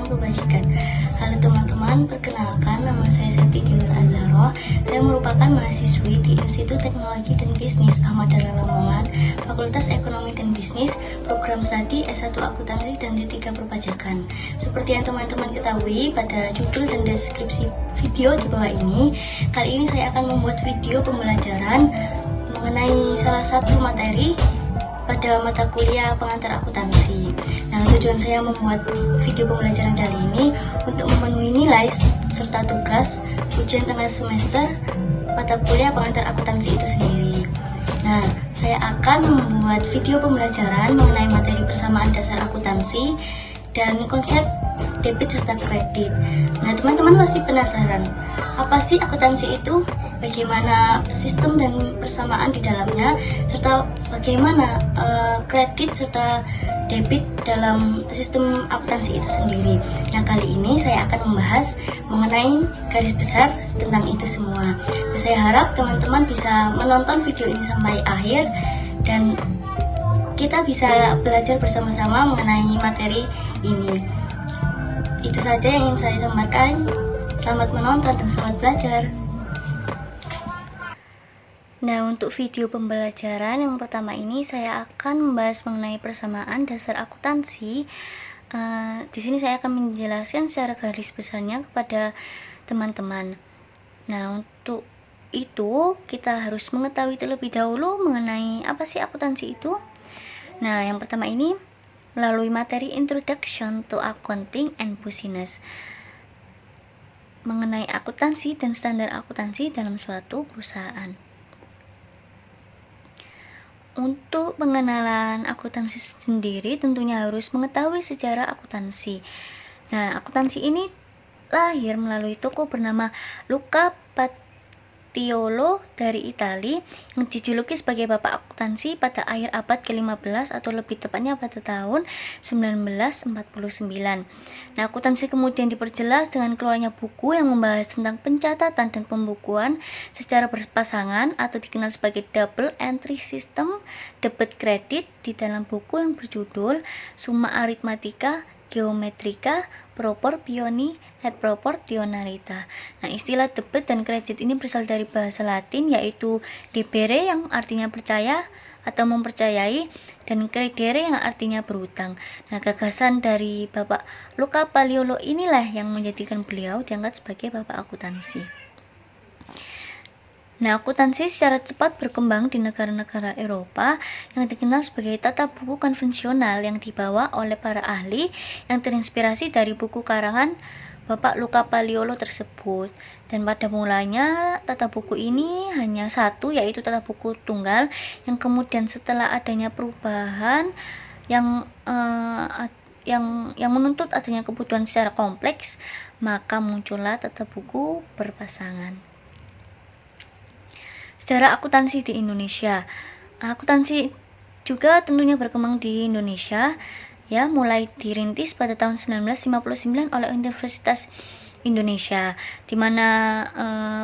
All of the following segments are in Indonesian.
kebajikan. Halo teman-teman, perkenalkan nama saya Septi Dewi Azharo. Saya merupakan mahasiswi di Institut Teknologi dan Bisnis Ahmad Dahlan Lamongan, Fakultas Ekonomi dan Bisnis, Program Studi S1 Akuntansi dan D3 Perpajakan. Seperti yang teman-teman ketahui pada judul dan deskripsi video di bawah ini, kali ini saya akan membuat video pembelajaran mengenai salah satu materi pada mata kuliah pengantar akuntansi. Nah, tujuan saya membuat video pembelajaran kali ini untuk memenuhi nilai serta tugas ujian tengah semester mata kuliah pengantar akuntansi itu sendiri. Nah, saya akan membuat video pembelajaran mengenai materi persamaan dasar akuntansi dan konsep debit serta kredit. Nah, teman-teman pasti penasaran, apa sih akuntansi itu? Bagaimana sistem dan persamaan di dalamnya, serta bagaimana kredit serta debit dalam sistem akuntansi itu sendiri. Nah, kali ini saya akan membahas mengenai garis besar tentang itu semua. Nah, saya harap teman-teman bisa menonton video ini sampai akhir dan kita bisa belajar bersama-sama mengenai materi ini. Itu saja yang ingin saya sampaikan. Selamat menonton dan selamat belajar. Nah, untuk video pembelajaran yang pertama ini saya akan membahas mengenai persamaan dasar akuntansi. Di sini saya akan menjelaskan secara garis besarnya kepada teman-teman. Nah, untuk itu kita harus mengetahui terlebih dahulu mengenai apa sih akuntansi itu. Nah, yang pertama ini melalui materi Introduction to Accounting and Business mengenai akuntansi dan standar akuntansi dalam suatu perusahaan. Untuk pengenalan akuntansi sendiri tentunya harus mengetahui sejarah akuntansi. Nah, akuntansi ini lahir melalui tokoh bernama Luca Paciolo dari Italia yang dijuluki sebagai Bapak Akuntansi pada akhir abad ke-15 atau lebih tepatnya pada tahun 1949. Nah, akuntansi kemudian diperjelas dengan keluarnya buku yang membahas tentang pencatatan dan pembukuan secara berpasangan atau dikenal sebagai Double Entry System debit kredit di dalam buku yang berjudul Summa Arithmetica Geometrica Proportioni et Proportionalita. Nah, istilah debit dan kredit ini berasal dari bahasa Latin yaitu debere yang artinya percaya atau mempercayai dan credere yang artinya berutang. Nah, gagasan dari Bapak Luca Paciolo inilah yang menjadikan beliau diangkat sebagai Bapak Akuntansi. Nah, akuntansi secara cepat berkembang di negara-negara Eropa yang dikenal sebagai tata buku konvensional yang dibawa oleh para ahli yang terinspirasi dari buku karangan Bapak Luca Paciolo tersebut. Dan pada mulanya tata buku ini hanya satu, yaitu tata buku tunggal, yang kemudian setelah adanya perubahan yang menuntut adanya kebutuhan secara kompleks, maka muncullah tata buku berpasangan. Sejarah akuntansi di Indonesia. Akuntansi juga tentunya berkembang di Indonesia, ya, mulai dirintis pada tahun 1959 oleh Universitas Indonesia, di mana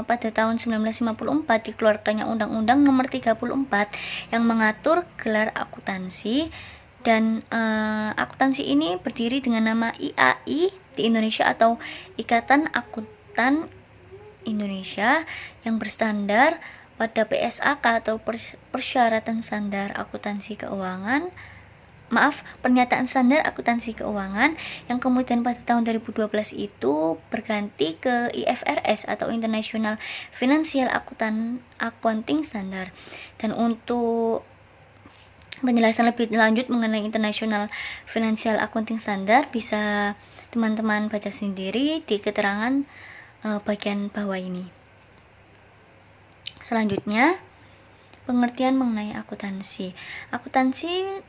pada tahun 1954 dikeluarkannya Undang-Undang Nomor 34 yang mengatur gelar akuntansi, dan akuntansi ini berdiri dengan nama IAI di Indonesia atau Ikatan Akuntan Indonesia yang berstandar pada PSAK atau Persyaratan Standar Akuntansi Keuangan. Pernyataan standar akuntansi keuangan yang kemudian pada tahun 2012 itu berganti ke IFRS atau International Financial Accounting Standard. Dan untuk penjelasan lebih lanjut mengenai International Financial Accounting Standard bisa teman-teman baca sendiri di keterangan bagian bawah ini. Selanjutnya, pengertian mengenai akuntansi. Akuntansi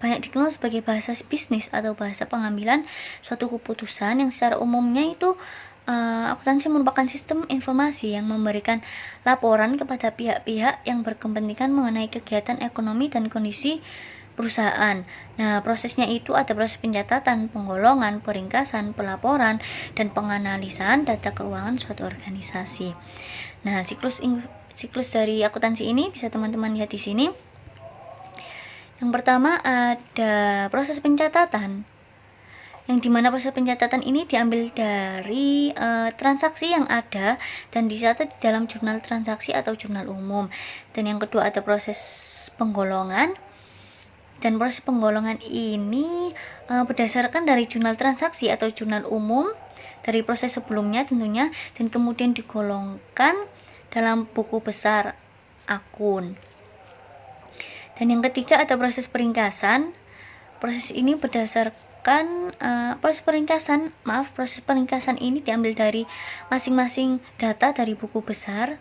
banyak dikenal sebagai bahasa bisnis atau bahasa pengambilan suatu keputusan yang secara umumnya itu akuntansi merupakan sistem informasi yang memberikan laporan kepada pihak-pihak yang berkepentingan mengenai kegiatan ekonomi dan kondisi perusahaan. Nah, prosesnya itu ada proses pencatatan, penggolongan, peringkasan, pelaporan, dan penganalisan data keuangan suatu organisasi. Nah, siklus dari akuntansi ini bisa teman-teman lihat di sini. Yang pertama ada proses pencatatan. yang dimana proses pencatatan ini diambil dari transaksi yang ada dan dicatat di dalam jurnal transaksi atau jurnal umum. Dan yang kedua ada proses penggolongan, dan proses penggolongan ini berdasarkan dari jurnal transaksi atau jurnal umum dari proses sebelumnya tentunya, dan kemudian digolongkan dalam buku besar akun. Dan yang ketiga ada proses peringkasan. Proses ini berdasarkan proses peringkasan ini diambil dari masing-masing data dari buku besar.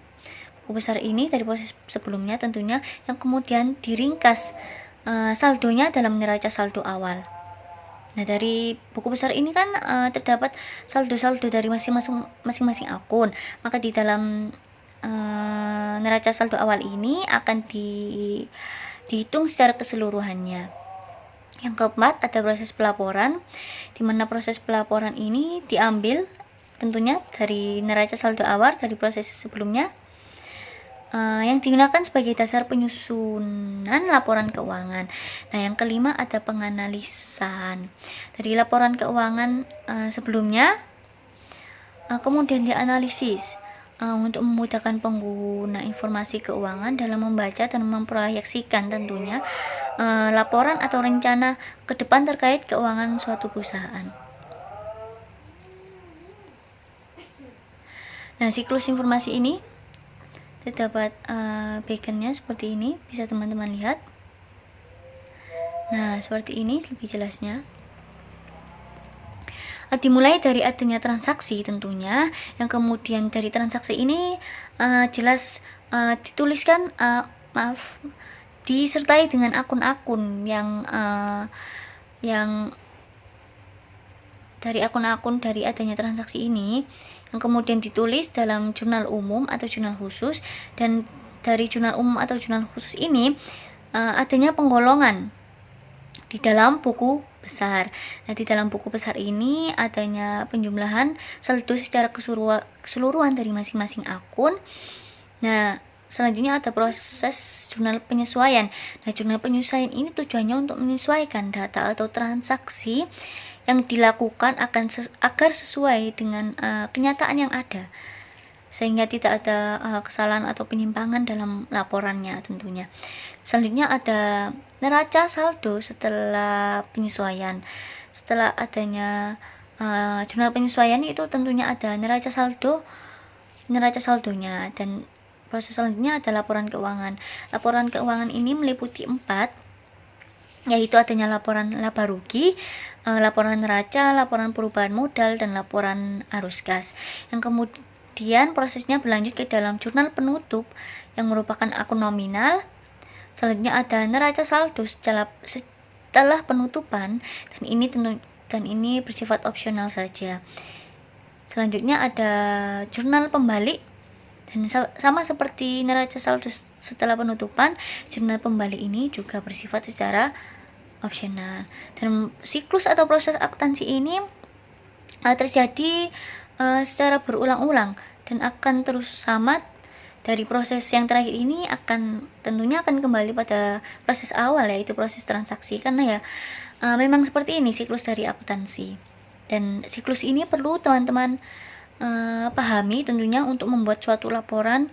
Buku besar ini dari proses sebelumnya tentunya, yang kemudian diringkas saldonya dalam neraca saldo awal. Nah, dari buku besar ini kan terdapat saldo-saldo dari masing-masing akun. Maka di dalam neraca saldo awal ini akan dihitung secara keseluruhannya. Yang keempat ada proses pelaporan, di mana proses pelaporan ini diambil tentunya dari neraca saldo awal dari proses sebelumnya, yang digunakan sebagai dasar penyusunan laporan keuangan. Nah, yang kelima ada penganalisan. Dari laporan keuangan sebelumnya kemudian dianalisis untuk memudahkan pengguna informasi keuangan dalam membaca dan memproyeksikan tentunya laporan atau rencana ke depan terkait keuangan suatu perusahaan. Nah, siklus informasi ini terdapat background-nya seperti ini, bisa teman-teman lihat. Nah, seperti ini lebih jelasnya. Dimulai dari adanya transaksi tentunya, yang kemudian dari transaksi ini jelas dituliskan disertai dengan akun-akun yang dari akun-akun dari adanya transaksi ini, yang kemudian ditulis dalam jurnal umum atau jurnal khusus. Dan dari jurnal umum atau jurnal khusus ini adanya penggolongan di dalam buku besar. Nah, di dalam buku besar ini adanya penjumlahan saldo secara keseluruhan dari masing-masing akun. Nah, selanjutnya ada proses jurnal penyesuaian. Nah, jurnal penyesuaian ini tujuannya untuk menyesuaikan data atau transaksi yang dilakukan agar sesuai dengan kenyataan yang ada, sehingga tidak ada kesalahan atau penyimpangan dalam laporannya tentunya. Selanjutnya ada neraca saldo setelah penyesuaian. Setelah adanya jurnal penyesuaian itu tentunya ada neraca saldonya, dan proses selanjutnya ada laporan keuangan. Laporan keuangan ini meliputi 4, yaitu adanya laporan laba rugi, laporan neraca, laporan perubahan modal, dan laporan arus kas. Yang kemudian prosesnya berlanjut ke dalam jurnal penutup yang merupakan akun nominal. Selanjutnya ada neraca saldo setelah penutupan, dan ini bersifat opsional saja. Selanjutnya ada jurnal pembalik, dan sama seperti neraca saldo setelah penutupan, jurnal pembalik ini juga bersifat secara opsional. Dan siklus atau proses akuntansi ini terjadi secara berulang-ulang dan akan terus sama. Dari proses yang terakhir ini tentunya akan kembali pada proses awal, yaitu proses transaksi, karena ya memang seperti ini siklus dari akuntansi. Dan siklus ini perlu teman-teman pahami tentunya untuk membuat suatu laporan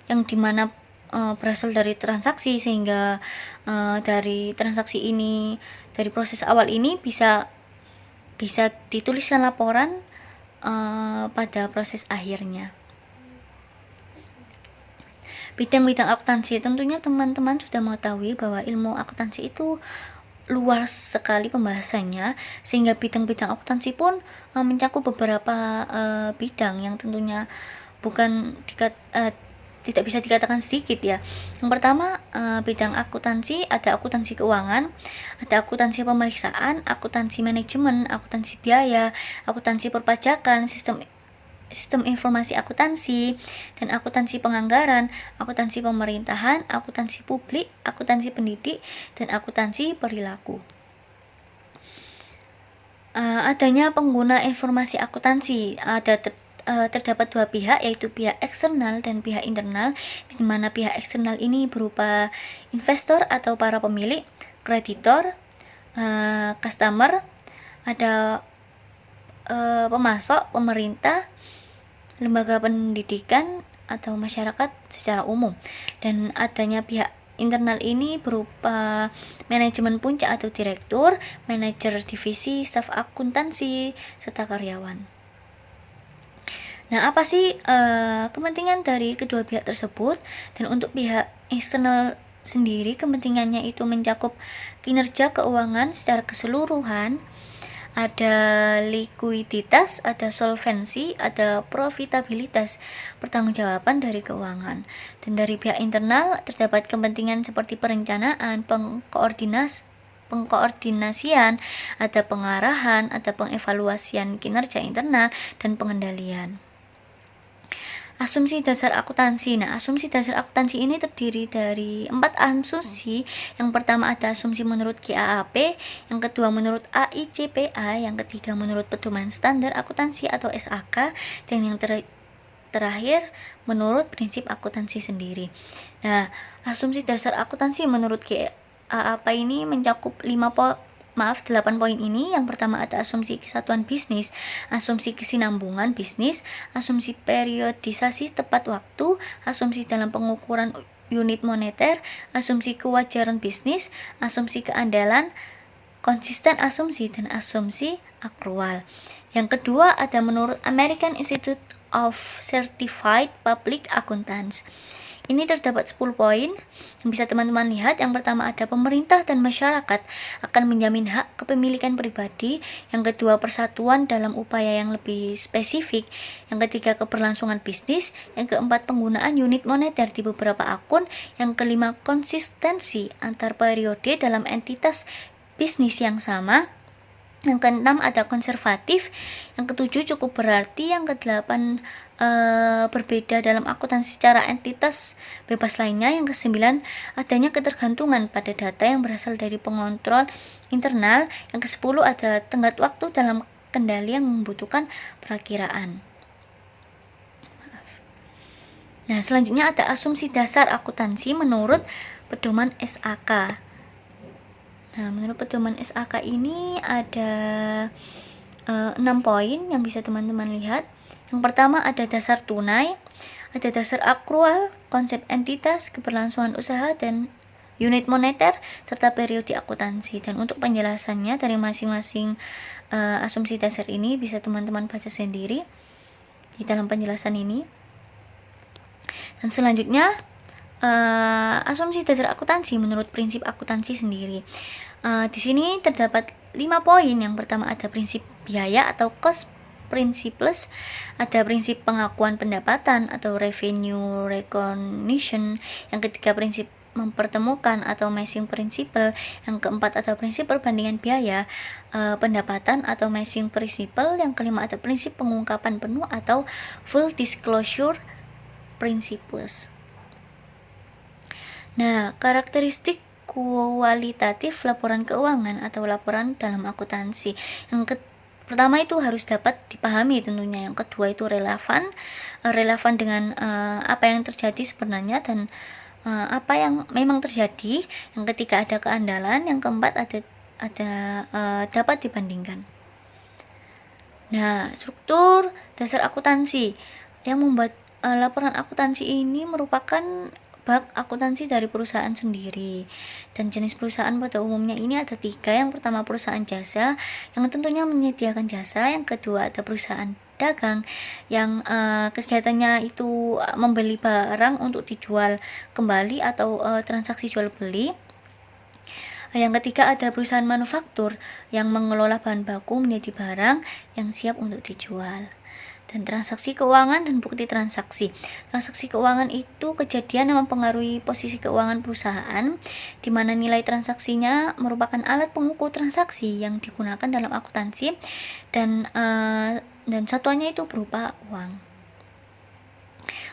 yang dimana berasal dari transaksi, sehingga dari transaksi ini, dari proses awal ini bisa dituliskan laporan pada proses akhirnya. Bidang-bidang akuntansi, tentunya teman-teman sudah mengetahui bahwa ilmu akuntansi itu luas sekali pembahasannya, sehingga bidang-bidang akuntansi pun mencakup beberapa bidang yang tentunya tidak bisa dikatakan sedikit ya. Yang pertama, bidang akuntansi ada akuntansi keuangan, ada akuntansi pemeriksaan, akuntansi manajemen, akuntansi biaya, akuntansi perpajakan, sistem informasi akuntansi, dan akuntansi penganggaran, akuntansi pemerintahan, akuntansi publik, akuntansi pendidik, dan akuntansi perilaku. Adanya pengguna informasi akuntansi, terdapat 2 pihak, yaitu pihak eksternal dan pihak internal, di mana pihak eksternal ini berupa investor atau para pemilik, kreditor, customer, ada pemasok, pemerintah, lembaga pendidikan atau masyarakat secara umum. Dan adanya pihak internal ini berupa manajemen puncak atau direktur, manajer divisi, staf akuntansi, serta karyawan. Nah, apa sih kepentingan dari kedua pihak tersebut? Dan untuk pihak eksternal sendiri, kepentingannya itu mencakup kinerja keuangan secara keseluruhan, ada likuiditas, ada solvensi, ada profitabilitas, pertanggungjawaban dari keuangan. Dan dari pihak internal terdapat kepentingan seperti perencanaan, pengkoordinasian, ada pengarahan, ada pengevaluasian kinerja internal, dan pengendalian. Asumsi dasar akuntansi. Nah, asumsi dasar akuntansi ini terdiri dari 4 asumsi. Yang pertama ada asumsi menurut GAAP, yang kedua menurut AICPA, yang ketiga menurut pedoman standar akuntansi atau SAK, dan yang terakhir menurut prinsip akuntansi sendiri. Nah, asumsi dasar akuntansi menurut GAAP ini mencakup 8 poin ini. Yang pertama ada asumsi kesatuan bisnis, asumsi kesinambungan bisnis, asumsi periodisasi tepat waktu, asumsi dalam pengukuran unit moneter, asumsi kewajaran bisnis, asumsi keandalan, konsisten asumsi, dan asumsi akrual. Yang kedua ada menurut American Institute of Certified Public Accountants. Ini terdapat 10 poin yang bisa teman-teman lihat. Yang pertama ada pemerintah dan masyarakat akan menjamin hak kepemilikan pribadi. Yang kedua persatuan dalam upaya yang lebih spesifik. Yang ketiga keberlangsungan bisnis. Yang keempat penggunaan unit moneter di beberapa akun. Yang kelima konsistensi antar periode dalam entitas bisnis yang sama. Yang keenam ada konservatif, yang ketujuh cukup berarti, yang kedelapan berbeda dalam akuntansi secara entitas bebas lainnya, yang kesembilan adanya ketergantungan pada data yang berasal dari pengontrol internal, yang kesepuluh ada tenggat waktu dalam kendali yang membutuhkan perakiraan. Nah, selanjutnya ada asumsi dasar akuntansi menurut pedoman SAK. Nah, menurut pedoman SAK ini ada 6 poin yang bisa teman-teman lihat. Yang pertama ada dasar tunai, ada dasar akrual, konsep entitas, keberlangsungan usaha, dan unit moneter, serta periode akuntansi. Dan untuk penjelasannya dari masing-masing asumsi dasar ini bisa teman-teman baca sendiri di dalam penjelasan ini. Dan selanjutnya asumsi dasar akuntansi menurut prinsip akuntansi sendiri. Di sini terdapat 5 poin. Yang pertama ada prinsip biaya atau cost principles, ada prinsip pengakuan pendapatan atau revenue recognition, yang ketiga prinsip mempertemukan atau matching principle, yang keempat ada prinsip perbandingan biaya pendapatan atau matching principle, yang kelima ada prinsip pengungkapan penuh atau full disclosure principles. Nah, karakteristik kualitatif laporan keuangan atau laporan dalam akuntansi. Yang pertama itu harus dapat dipahami tentunya. Yang kedua itu relevan dengan apa yang terjadi sebenarnya dan apa yang memang terjadi. Yang ketiga ada keandalan. Yang keempat ada dapat dibandingkan. Nah, struktur dasar akuntansi yang membuat laporan akuntansi ini merupakan bab akuntansi dari perusahaan sendiri. Dan jenis perusahaan pada umumnya ini ada 3. Yang pertama perusahaan jasa yang tentunya menyediakan jasa. Yang kedua ada perusahaan dagang yang kegiatannya itu membeli barang untuk dijual kembali atau transaksi jual beli. Yang ketiga ada perusahaan manufaktur yang mengelola bahan baku menjadi barang yang siap untuk dijual. Dan transaksi keuangan dan bukti transaksi. Transaksi keuangan itu kejadian yang mempengaruhi posisi keuangan perusahaan, di mana nilai transaksinya merupakan alat pengukur transaksi yang digunakan dalam akuntansi dan satuannya itu berupa uang.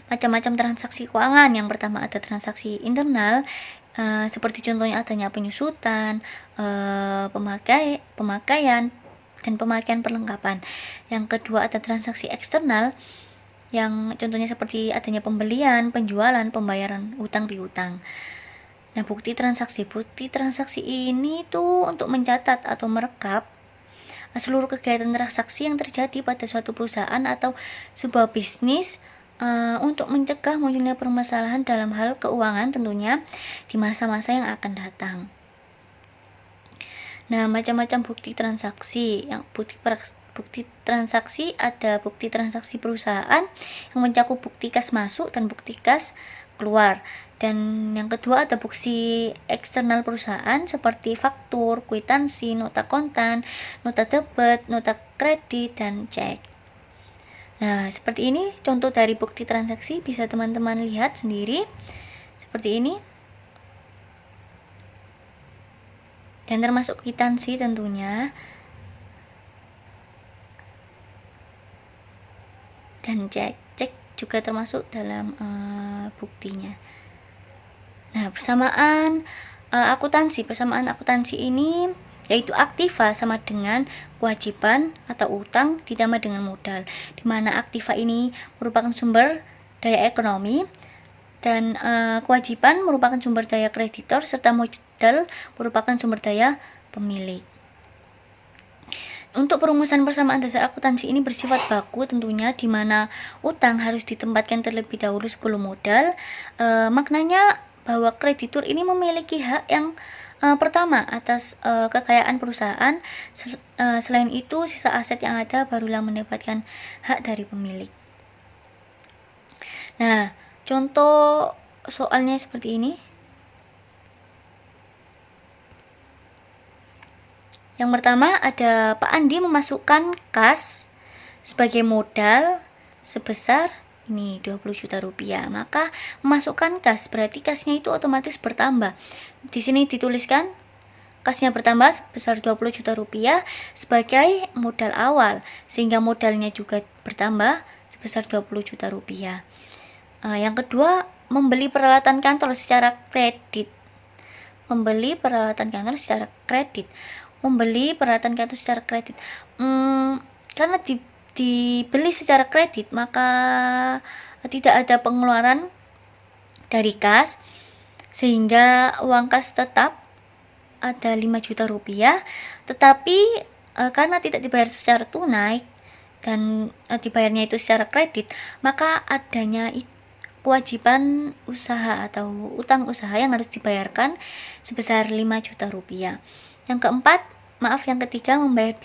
Macam-macam transaksi keuangan. Yang pertama ada transaksi internal, seperti contohnya adanya penyusutan, pemakaian, dan pemakaian perlengkapan. Yang kedua ada transaksi eksternal yang contohnya seperti adanya pembelian, penjualan, pembayaran utang piutang. Nah, bukti transaksi ini tuh untuk mencatat atau merekap seluruh kegiatan transaksi yang terjadi pada suatu perusahaan atau sebuah bisnis untuk mencegah munculnya permasalahan dalam hal keuangan tentunya di masa-masa yang akan datang. Nah, macam-macam bukti transaksi. Yang bukti transaksi ada bukti transaksi perusahaan yang mencakup bukti kas masuk dan bukti kas keluar. Dan yang kedua ada bukti eksternal perusahaan seperti faktur, kwitansi, nota kontan, nota debit, nota kredit, dan cek. Nah, seperti ini contoh dari bukti transaksi, bisa teman-teman lihat sendiri seperti ini. Dan termasuk kwitansi tentunya. Dan cek juga termasuk dalam buktinya. Nah, persamaan akuntansi ini yaitu aktiva sama dengan kewajiban atau utang ditambah dengan modal, di mana aktiva ini merupakan sumber daya ekonomi dan kewajiban merupakan sumber daya kreditor serta modal merupakan sumber daya pemilik. Untuk perumusan persamaan dasar akuntansi ini bersifat baku tentunya, di mana utang harus ditempatkan terlebih dahulu sebelum modal. Maknanya bahwa kreditur ini memiliki hak yang pertama atas kekayaan perusahaan. Selain itu, sisa aset yang ada barulah mendapatkan hak dari pemilik. Nah, contoh soalnya seperti ini. Yang pertama ada Pak Andi memasukkan kas sebagai modal sebesar ini 20 juta rupiah. Maka memasukkan kas berarti kasnya itu otomatis bertambah. Di sini dituliskan kasnya bertambah sebesar 20 juta rupiah sebagai modal awal, sehingga modalnya juga bertambah sebesar 20 juta rupiah. Yang kedua, membeli peralatan kantor secara kredit. Membeli peralatan kantor secara kredit. Karena dibeli secara kredit, maka tidak ada pengeluaran dari kas, sehingga uang kas tetap ada 5 juta rupiah. Tetapi karena tidak dibayar secara tunai dan dibayarnya itu secara kredit, maka adanya kewajiban usaha atau utang usaha yang harus dibayarkan sebesar 5 juta rupiah. Yang ketiga, membayar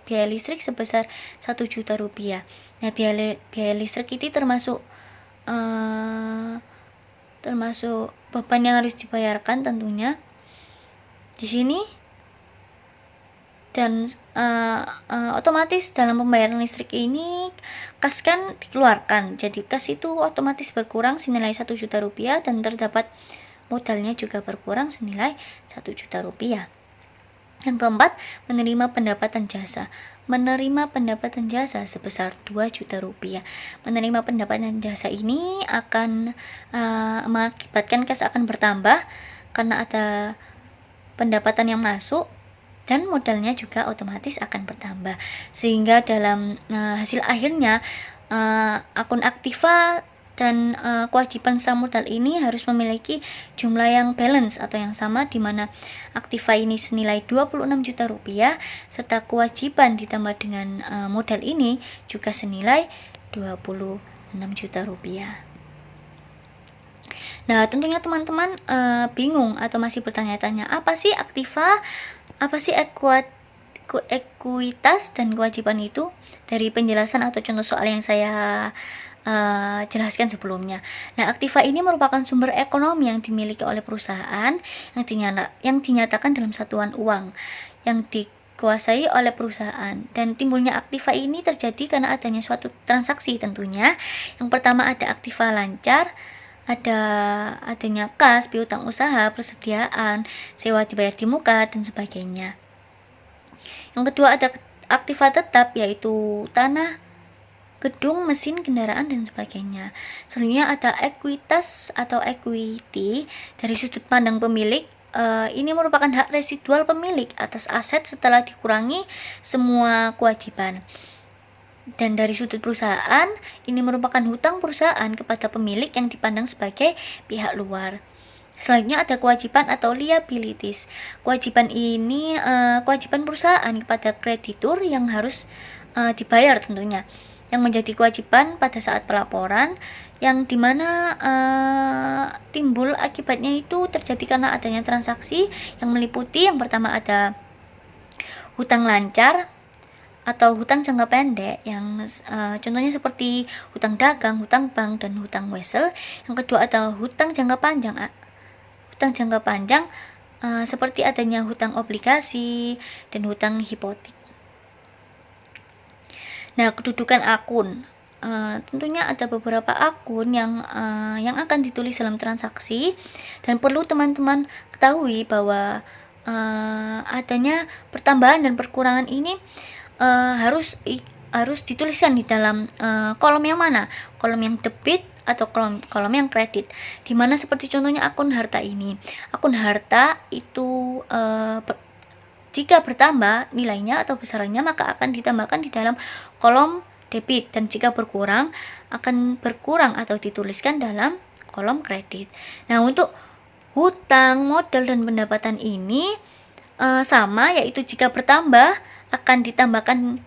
biaya listrik sebesar 1 juta rupiah. Nah, biaya listrik ini termasuk beban yang harus dibayarkan tentunya di sini. Dan otomatis dalam pembayaran listrik ini kas kan dikeluarkan, jadi kas itu otomatis berkurang senilai 1 juta rupiah dan terdapat modalnya juga berkurang senilai 1 juta rupiah. Yang keempat, menerima pendapatan jasa. Menerima pendapatan jasa sebesar 2 juta rupiah. Menerima pendapatan jasa ini akan mengakibatkan kas akan bertambah karena ada pendapatan yang masuk, dan modalnya juga otomatis akan bertambah, sehingga dalam hasil akhirnya akun aktiva dan kewajiban sisa modal ini harus memiliki jumlah yang balance atau yang sama, di mana aktiva ini senilai 26 juta rupiah serta kewajiban ditambah dengan modal ini juga senilai 26 juta rupiah. Nah, tentunya teman-teman bingung atau masih bertanya-tanya, apa sih aktiva, apa sih ekuitas dan kewajiban itu? Dari penjelasan atau contoh soal yang saya jelaskan sebelumnya. Nah, aktiva ini merupakan sumber ekonomi yang dimiliki oleh perusahaan yang dinyatakan dalam satuan uang yang dikuasai oleh perusahaan, dan timbulnya aktiva ini terjadi karena adanya suatu transaksi tentunya. Yang pertama ada aktiva lancar, adanya kas, piutang usaha, persediaan, sewa dibayar di muka, dan sebagainya. Yang kedua ada aktiva tetap, yaitu tanah, gedung, mesin, kendaraan, dan sebagainya. Selanjutnya ada ekuitas atau equity. Dari sudut pandang pemilik, ini merupakan hak residual pemilik atas aset setelah dikurangi semua kewajiban. Dan dari sudut perusahaan, ini merupakan hutang perusahaan kepada pemilik yang dipandang sebagai pihak luar. Selanjutnya ada kewajiban atau liabilities. Kewajiban ini kewajiban perusahaan kepada kreditur yang harus dibayar tentunya, yang menjadi kewajiban pada saat pelaporan, yang dimana timbul akibatnya itu terjadi karena adanya transaksi yang meliputi yang pertama ada hutang lancar atau hutang jangka pendek yang contohnya seperti hutang dagang, hutang bank, dan hutang wesel. Yang kedua ada hutang jangka panjang. Hutang jangka panjang seperti adanya hutang obligasi dan hutang hipotek. Nah, kedudukan akun. Tentunya ada beberapa akun yang akan ditulis dalam transaksi, dan perlu teman-teman ketahui bahwa adanya pertambahan dan perkurangan ini harus dituliskan di dalam kolom yang mana, kolom yang debit atau kolom yang kredit, dimana seperti contohnya akun harta ini. Akun harta itu jika bertambah nilainya atau besarannya maka akan ditambahkan di dalam kolom debit, dan jika berkurang akan berkurang atau dituliskan dalam kolom kredit. Nah, untuk hutang, modal, dan pendapatan ini sama, yaitu jika bertambah akan ditambahkan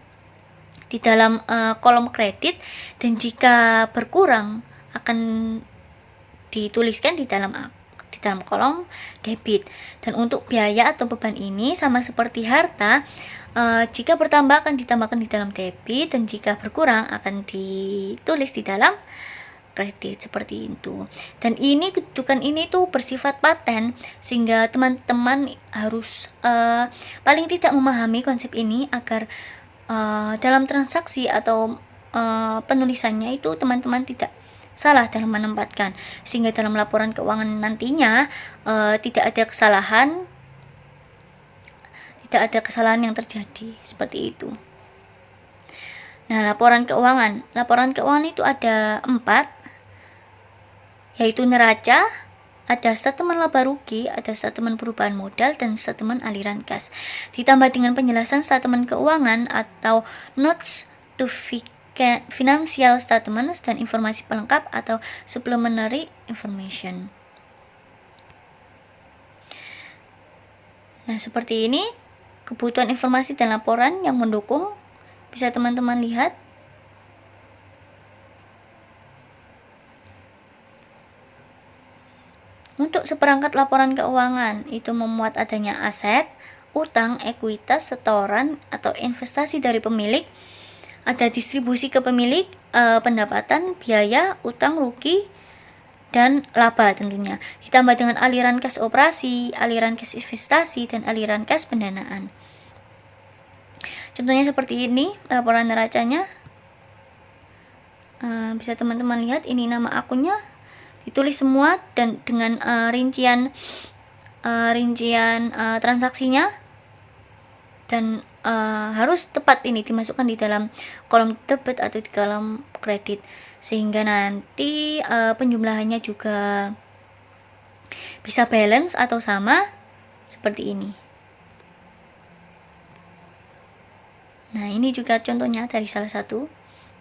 di dalam kolom kredit, dan jika berkurang akan dituliskan di dalam kolom debit. Dan untuk biaya atau beban ini sama seperti harta, jika bertambah akan ditambahkan di dalam debit, dan jika berkurang akan ditulis di dalam kredit, seperti itu. Dan ini kedudukan ini tuh bersifat paten, sehingga teman-teman harus paling tidak memahami konsep ini agar dalam transaksi atau penulisannya itu teman-teman tidak salah dalam menempatkan, sehingga dalam laporan keuangan nantinya tidak ada kesalahan yang terjadi, seperti itu. Nah, laporan keuangan itu ada 4, yaitu neraca, ada statemen laba rugi, ada statemen perubahan modal, dan statemen aliran kas. Ditambah dengan penjelasan statemen keuangan atau notes to financial statements dan informasi pelengkap atau supplementary information. Nah, seperti ini kebutuhan informasi dan laporan yang mendukung, bisa teman-teman lihat. Untuk seperangkat laporan keuangan itu memuat adanya aset, utang, ekuitas, setoran atau investasi dari pemilik, ada distribusi ke pemilik, pendapatan, biaya, utang, rugi, dan laba tentunya. Ditambah dengan aliran kas operasi, aliran kas investasi, dan aliran kas pendanaan. Contohnya seperti ini laporan neracanya. Bisa teman-teman lihat, ini nama akunnya ditulis semua dan dengan rincian transaksinya, dan harus tepat ini dimasukkan di dalam kolom debit atau di kolom kredit, sehingga nanti penjumlahannya juga bisa balance atau sama seperti ini. Nah, ini juga contohnya dari salah satu,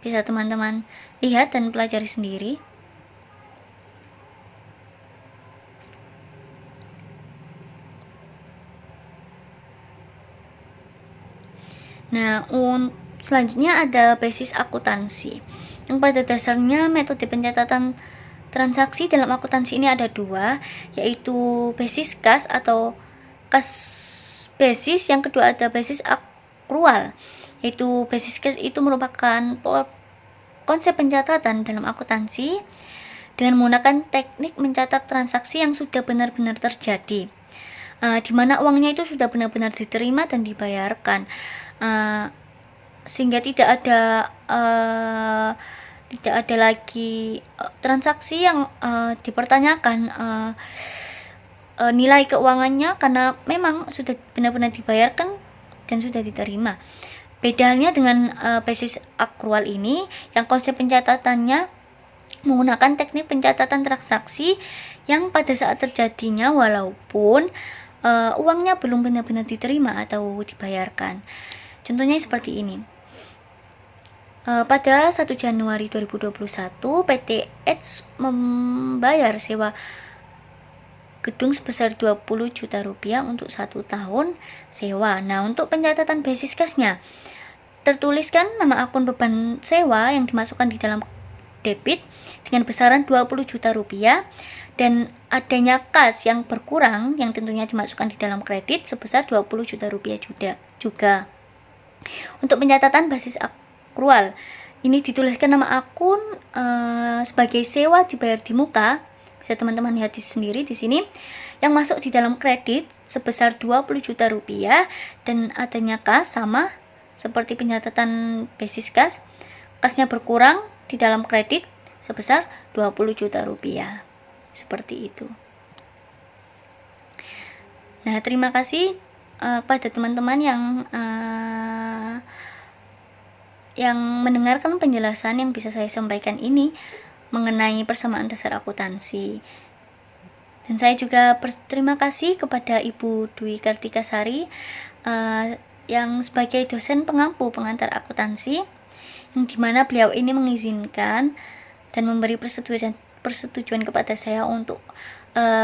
bisa teman-teman lihat dan pelajari sendiri. Nah, selanjutnya ada basis akuntansi, yang pada dasarnya metode pencatatan transaksi dalam akuntansi ini ada 2, yaitu basis kas atau kas basis, yang kedua ada basis akrual, yaitu basis kas itu merupakan konsep pencatatan dalam akuntansi dengan menggunakan teknik mencatat transaksi yang sudah benar-benar terjadi, di mana uangnya itu sudah benar-benar diterima dan dibayarkan, sehingga tidak ada lagi transaksi yang dipertanyakan nilai keuangannya, karena memang sudah benar-benar dibayarkan dan sudah diterima. Bedanya dengan basis akrual ini, yang konsep pencatatannya menggunakan teknik pencatatan transaksi yang pada saat terjadinya walaupun uangnya belum benar-benar diterima atau dibayarkan. Contohnya seperti ini. Pada 1 Januari 2021, PT Edge membayar sewa gedung sebesar 20 juta rupiah untuk 1 tahun sewa. Nah, untuk pencatatan basis kasnya, tertuliskan nama akun beban sewa yang dimasukkan di dalam debit dengan besaran 20 juta rupiah dan adanya kas yang berkurang yang tentunya dimasukkan di dalam kredit sebesar 20 juta rupiah juga. Untuk pencatatan basis akrual, ini dituliskan nama akun sebagai sewa dibayar di muka. Bisa teman-teman lihat sendiri di sini yang masuk di dalam kredit sebesar 20 juta rupiah dan adanya kas sama seperti pencatatan basis kas. Kasnya berkurang di dalam kredit sebesar 20 juta rupiah. Seperti itu. Nah, terima kasih kepada teman-teman yang mendengarkan penjelasan yang bisa saya sampaikan ini mengenai persamaan dasar akuntansi. Dan saya juga berterima kasih kepada Ibu Dwi Kartikasari yang sebagai dosen pengampu pengantar akuntansi, yang dimana beliau ini mengizinkan dan memberi persetujuan kepada saya untuk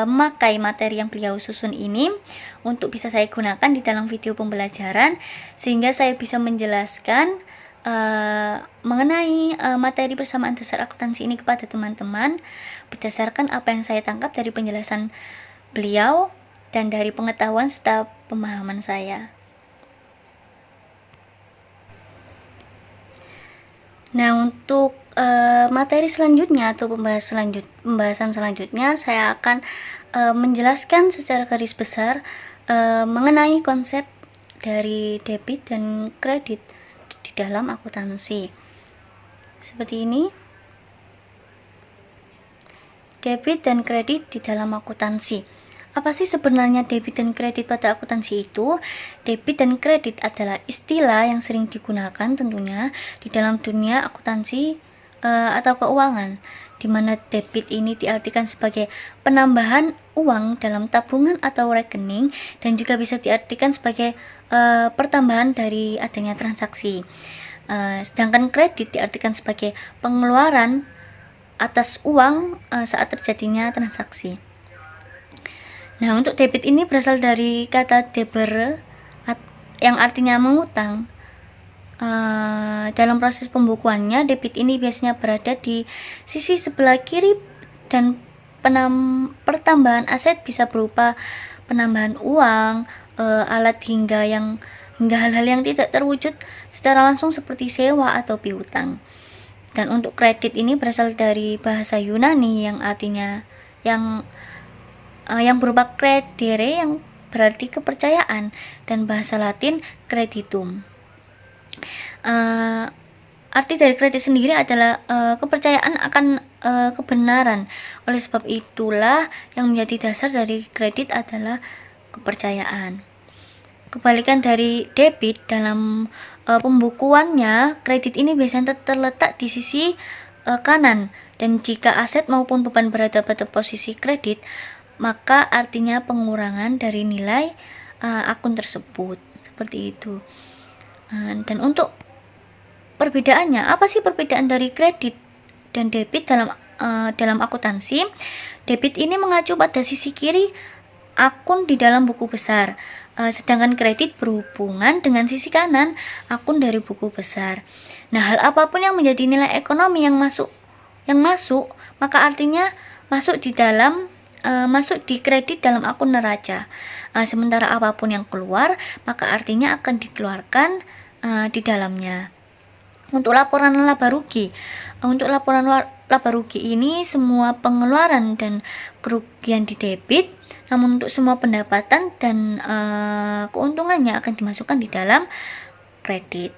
memakai materi yang beliau susun ini untuk bisa saya gunakan di dalam video pembelajaran, sehingga saya bisa menjelaskan mengenai materi persamaan dasar akuntansi ini kepada teman-teman berdasarkan apa yang saya tangkap dari penjelasan beliau dan dari pengetahuan serta pemahaman saya. Nah, untuk materi selanjutnya atau pembahasan selanjutnya, saya akan menjelaskan secara garis besar mengenai konsep dari debit dan kredit di dalam akuntansi. Seperti ini. Debit dan kredit di dalam akuntansi. Apa sih sebenarnya debit dan kredit pada akuntansi itu? Debit dan kredit adalah istilah yang sering digunakan tentunya di dalam dunia akuntansi atau keuangan, di mana debit ini diartikan sebagai penambahan uang dalam tabungan atau rekening dan juga bisa diartikan sebagai pertambahan dari adanya transaksi. Sedangkan kredit diartikan sebagai pengeluaran atas uang saat terjadinya transaksi. Nah, untuk debit ini berasal dari kata debere yang artinya mengutang. Dalam proses pembukuannya, debit ini biasanya berada di sisi sebelah kiri dan pertambahan aset bisa berupa penambahan uang, alat hingga hal-hal yang tidak terwujud secara langsung seperti sewa atau piutang. Dan untuk kredit ini berasal dari bahasa Yunani yang artinya yang berupa credere yang berarti kepercayaan dan bahasa Latin creditum. Arti dari kredit sendiri adalah kepercayaan akan kebenaran. Oleh sebab itulah yang menjadi dasar dari kredit adalah kepercayaan. Kebalikan dari debit, dalam pembukuannya kredit ini biasanya terletak di sisi kanan, dan jika aset maupun beban berada pada posisi kredit, maka artinya pengurangan dari nilai akun tersebut. Seperti itu. Dan untuk perbedaannya, apa sih perbedaan dari kredit dan debit dalam akuntansi? Debit ini mengacu pada sisi kiri akun di dalam buku besar, sedangkan kredit berhubungan dengan sisi kanan akun dari buku besar. Nah, hal apapun yang menjadi nilai ekonomi yang masuk, maka artinya masuk di kredit dalam akun neraca. Sementara apapun yang keluar, maka artinya akan dikeluarkan di dalamnya. Untuk laporan laba rugi, ini semua pengeluaran dan kerugian di debit, namun untuk semua pendapatan dan keuntungannya akan dimasukkan di dalam kredit.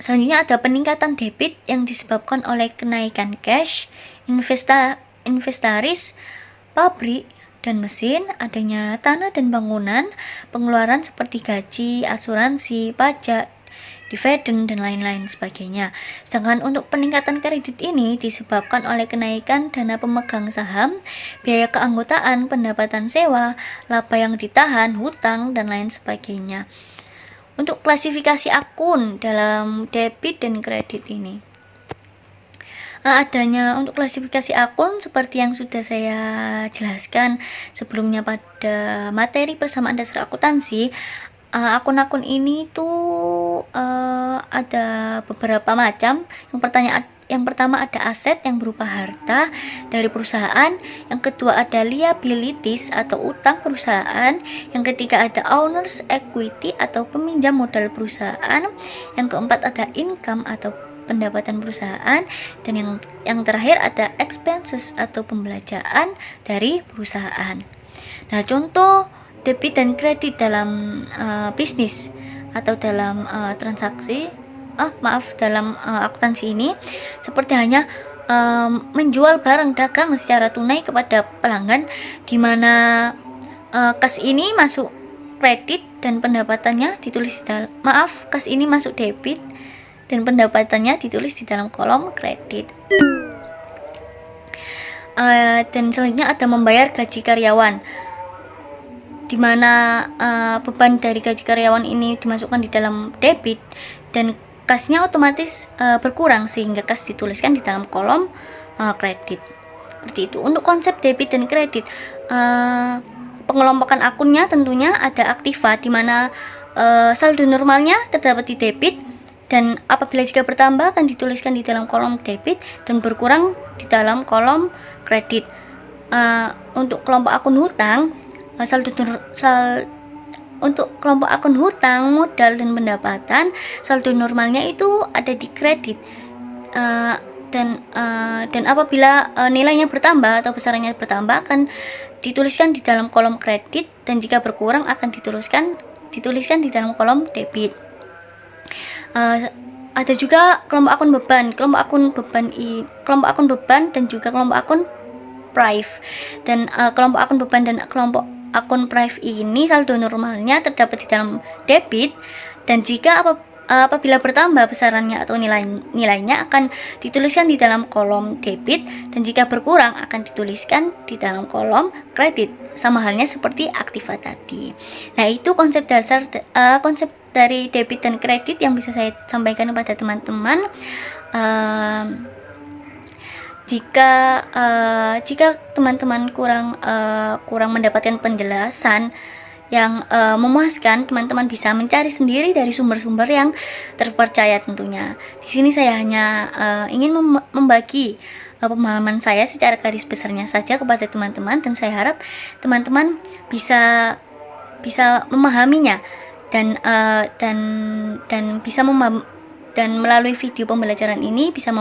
Selanjutnya ada peningkatan debit yang disebabkan oleh kenaikan cash, inventaris, pabrik dan mesin, adanya tanah dan bangunan, pengeluaran seperti gaji, asuransi, pajak, dividen, dan lain-lain sebagainya. Sedangkan untuk peningkatan kredit ini disebabkan oleh kenaikan dana pemegang saham, biaya keanggotaan, pendapatan sewa, laba yang ditahan, hutang, dan lain sebagainya. Untuk klasifikasi akun dalam debit dan kredit ini, Adanya untuk klasifikasi akun seperti yang sudah saya jelaskan sebelumnya pada materi persamaan dasar akuntansi. Akun-akun ini tuh ada beberapa macam. Yang pertama ada aset yang berupa harta dari perusahaan, yang kedua ada liabilities atau utang perusahaan, yang ketiga ada owners equity atau peminjam modal perusahaan, yang keempat ada income atau pendapatan perusahaan, dan yang terakhir ada expenses atau pembelanjaan dari perusahaan. Nah, contoh debit dan kredit dalam bisnis atau dalam dalam akuntansi ini seperti hanya menjual barang dagang secara tunai kepada pelanggan, di mana kas ini masuk kredit dan pendapatannya ditulis kas ini masuk debit dan pendapatannya ditulis di dalam kolom kredit. Dan selanjutnya ada membayar gaji karyawan, di mana beban dari gaji karyawan ini dimasukkan di dalam debit dan kasnya otomatis berkurang sehingga kas dituliskan di dalam kolom kredit. Seperti itu. Untuk konsep debit dan kredit, pengelompokan akunnya tentunya ada aktiva, di mana saldo normalnya terdapat di debit, dan apabila jika bertambah akan dituliskan di dalam kolom debit dan berkurang di dalam kolom kredit. Untuk kelompok akun hutang, untuk kelompok akun hutang, modal, dan pendapatan, saldo normalnya itu ada di kredit, dan apabila nilainya bertambah atau besarannya bertambah akan dituliskan di dalam kolom kredit, dan jika berkurang akan dituliskan di dalam kolom debit. Ada juga kelompok akun beban, kelompok akun beban dan juga kelompok akun prive. Dan kelompok akun beban dan kelompok akun prive ini saldo normalnya terdapat di dalam debit, dan jika apabila bertambah besarannya atau nilainya akan dituliskan di dalam kolom debit, dan jika berkurang akan dituliskan di dalam kolom kredit, sama halnya seperti aktiva tadi. Nah, itu konsep dasar konsep dari debit dan kredit yang bisa saya sampaikan kepada teman-teman. Jika teman-teman kurang mendapatkan penjelasan yang memuaskan, teman-teman bisa mencari sendiri dari sumber-sumber yang terpercaya tentunya. Di sini saya hanya ingin membagi pemahaman saya secara garis besarnya saja kepada teman-teman, dan saya harap teman-teman bisa memahaminya dan melalui video pembelajaran ini bisa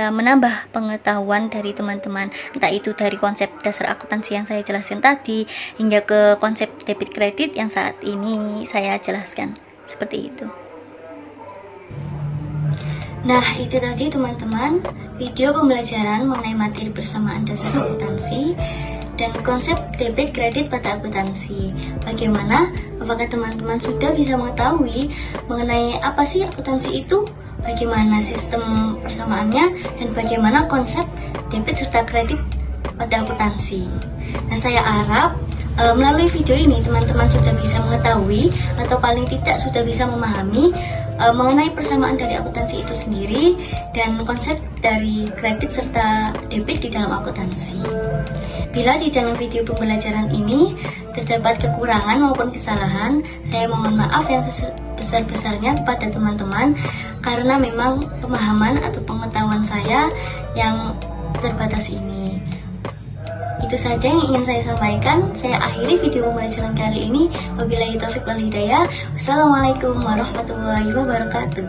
menambah pengetahuan dari teman-teman, entah itu dari konsep dasar akuntansi yang saya jelaskan tadi hingga ke konsep debit kredit yang saat ini saya jelaskan. Seperti itu. Nah, itu tadi teman-teman video pembelajaran mengenai materi persamaan dasar akuntansi dan konsep debit kredit pada akuntansi. Bagaimana? Apakah teman-teman sudah bisa mengetahui mengenai apa sih akuntansi itu? Bagaimana sistem persamaannya dan bagaimana konsep debit serta kredit pada akuntansi. Nah, saya harap melalui video ini teman-teman sudah bisa mengetahui atau paling tidak sudah bisa memahami mengenai persamaan dari akuntansi itu sendiri dan konsep dari kredit serta debit di dalam akuntansi. Bila di dalam video pembelajaran ini terdapat kekurangan maupun kesalahan, saya mohon maaf yang sebesar-besarnya kepada teman-teman karena memang pemahaman atau pengetahuan saya yang terbatas ini. Itu saja yang ingin saya sampaikan. Saya akhiri video pembelajaran kali ini. Wabillahi taufiq wal hidayah. Wassalamualaikum warahmatullahi wabarakatuh.